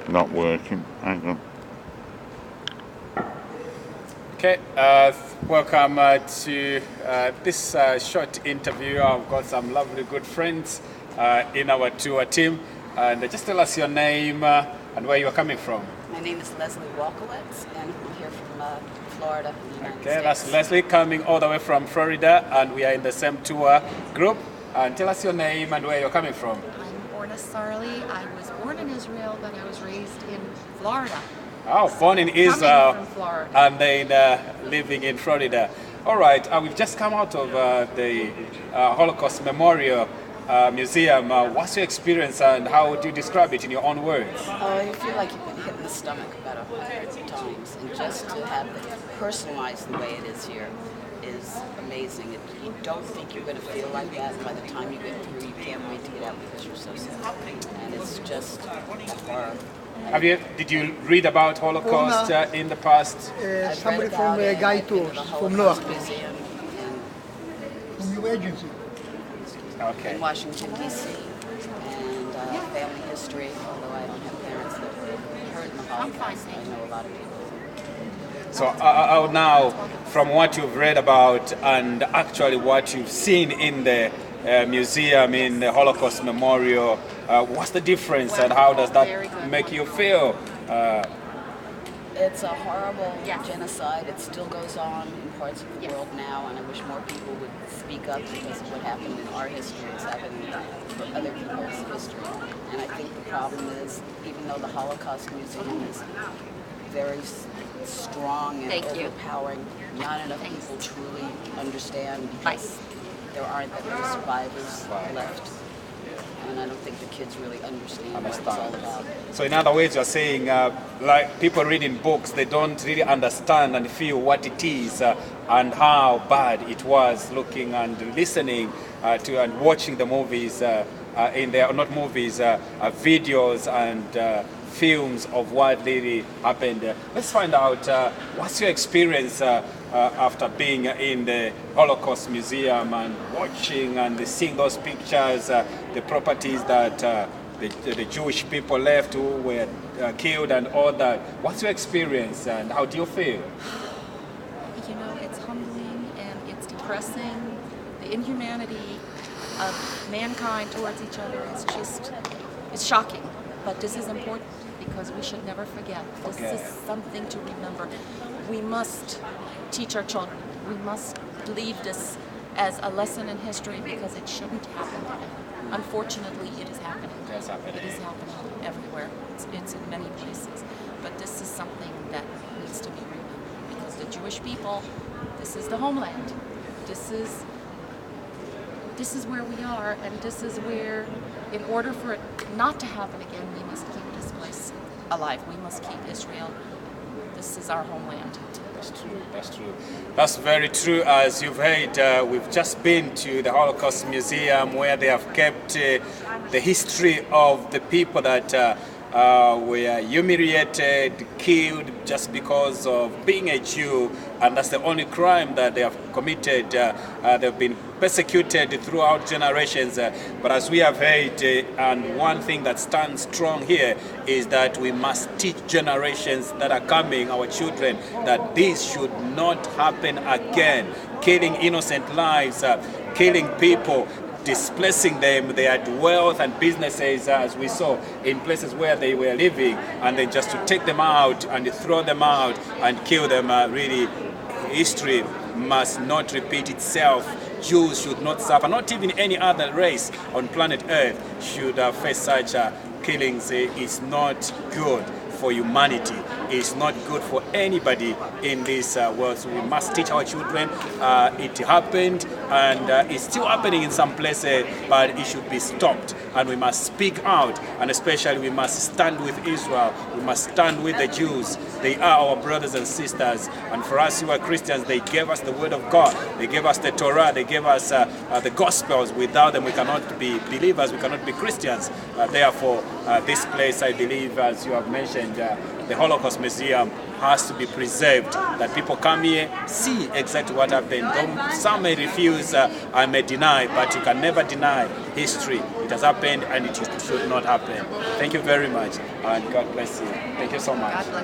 not working. Hang on. Okay, welcome to this short interview. I've got some lovely good friends in our tour team. And just tell us your name and where you are coming from. My name is Leslie Walkowitz, and I'm here from Florida, the United States. Okay, that's Leslie coming all the way from Florida, and we are in the same tour group. And tell us your name and where you're coming from. I'm Orna Sarli. I was born in Israel, but I was raised in Florida. Oh, born in Israel Coming from Florida. and then living in Florida. All right, we've just come out of the Holocaust Memorial Museum. What's your experience and how would you describe it in your own words? Oh, you feel like you've been hit in the stomach about 100 times, and just to have it personalized the way it is here is amazing. You don't think you're going to feel like that by the time you get through. You can't wait to get out because you're so sad, and it's just a horror. Did you read about Holocaust in the past? Somebody from Guy Tours, from Noah, Museum from your agency. Okay. in Washington, D.C., and family history, although I don't have parents that were hurt in the Holocaust. I know a lot of people. So now, from what you've read about and actually what you've seen in the museum, in the Holocaust Memorial, what's the difference and how does that make you feel? It's a horrible genocide. It still goes on in parts of the world now, and I wish more people would speak up because of what happened in our history is happening for other people's history. And I think the problem is, even though the Holocaust Museum is very strong and overpowering, not enough people truly understand because there aren't that many survivors left. And I don't think the kids really understand what it's all about. So in other words, you're saying like people reading books, they don't really understand and feel what it is and how bad it was looking and listening to and watching the movies in there, not movies, videos and films of what really happened. Let's find out what's your experience after being in the Holocaust Museum and watching and seeing those pictures, the properties that the Jewish people left who were killed and all that. What's your experience and how do you feel? You know, it's humbling and it's depressing. The inhumanity of mankind towards each other is just, it's shocking. But this is important because we should never forget. This is something to remember. We must teach our children. We must leave this as a lesson in history because it shouldn't happen. Unfortunately, it is happening. It is happening everywhere. It's in many places. But this is something that needs to be remembered because the Jewish people, this is the homeland. This is where we are, and this is where, in order for it not to happen again, we must keep this place alive. We must keep Israel. This is our homeland. That's true. That's true. That's very true. As you've heard, we've just been to the Holocaust Museum where they have kept the history of the people that were humiliated, killed just because of being a Jew, and that's the only crime that they have committed. They've been persecuted throughout generations, but as we have heard, and one thing that stands strong here is that we must teach generations that are coming, our children, that this should not happen again. Killing innocent lives, killing people, displacing them, their wealth and businesses, as we saw in places where they were living, and then just to take them out and throw them out and kill them. Really, history must not repeat itself. Jews should not suffer, not even any other race on planet Earth should face such killings. It's not good for humanity. It's not good for anybody in this world. So we must teach our children. It happened and it's still happening in some places, but it should be stopped. And we must speak out, and especially we must stand with Israel. We must stand with the Jews. They are our brothers and sisters. And for us who are Christians, they gave us the word of God. They gave us the Torah. They gave us the Gospels. Without them, we cannot be believers. We cannot be Christians. Therefore, this place, I believe, as you have mentioned, the Holocaust Museum has to be preserved, that people come here, see exactly what happened. Some may refuse and may deny, but you can never deny history. It has happened and it should not happen. Thank you very much, and God bless you. Thank you so much. God bless you.